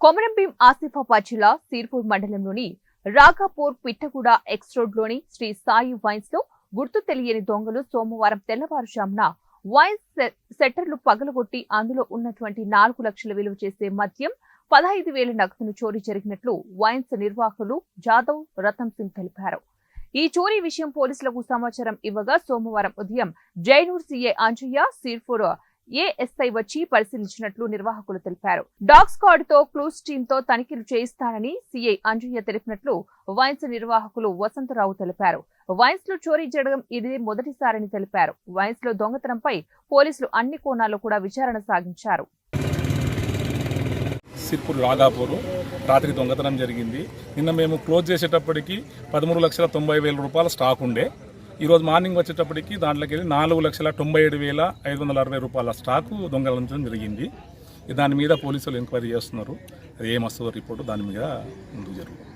కొమరంభీం ఆసిఫాబాద్ జిల్లా సిర్పూర్ మండలంలోని రాఘాపూర్ పిట్టగూడ ఎక్స్ రోడ్లోని శ్రీ సాయి వైన్స్ లో గుర్తు తెలియని దొంగలు సోమవారం తెల్లవారుజామున వైన్స్ సెట్టర్లు పగలగొట్టి అందులో ఉన్నటువంటి 4 లక్షల విలువ చేసే మద్యం 15,000 నగదును చోరీ జరిగినట్లు వైన్స్ నిర్వాహకులు జాదవ్ రతన్ సింగ్ తెలిపారు. ఈ చోరీ విషయం పోలీసులకు సమాచారం ఇవ్వగా సోమవారం ఉదయం జైనూర్ సీఐ అంజయ్య సిర్పూర్ ఏఎస్ఐ వచ్చి పరిశీలించినట్లు నిర్వాహకులు తెలిపారు. డాగ్ స్క్వాడ్ తో క్లూస్ టీమ్ తో తనిఖీలు చేయిస్తానని సీఐ అంజయ్య తెలిపినట్లు వైన్స్ నిర్వాహకులు వసంతరావు తెలిపారు. వైన్స్ లో చోరీ జరగడం ఇదే మొదటిసారని తెలిపారు. వైన్స్ లో దొంగతనంపై పోలీసులు అన్ని కోణాల్లో కూడా విచారణ సాగించారు. సిర్పూర్ రాఘాపూర్ రాత్రి దొంగతనం జరిగింది. నిన్న మేము క్లోజ్ చేసేటప్పటికి 13,90,000 రూపాయల స్టాక్ ఉండే. ఈరోజు మార్నింగ్ వచ్చేటప్పటికి దాంట్లోకి వెళ్ళి 4,97,560 రూపాయల స్టాకు దొంగలించడం జరిగింది. దాని మీద పోలీసులు ఎంక్వైరీ చేస్తున్నారు. అది ఏమొస్తుందో రిపోర్టు దాని మీద ముందుకు జరుగుతుంది.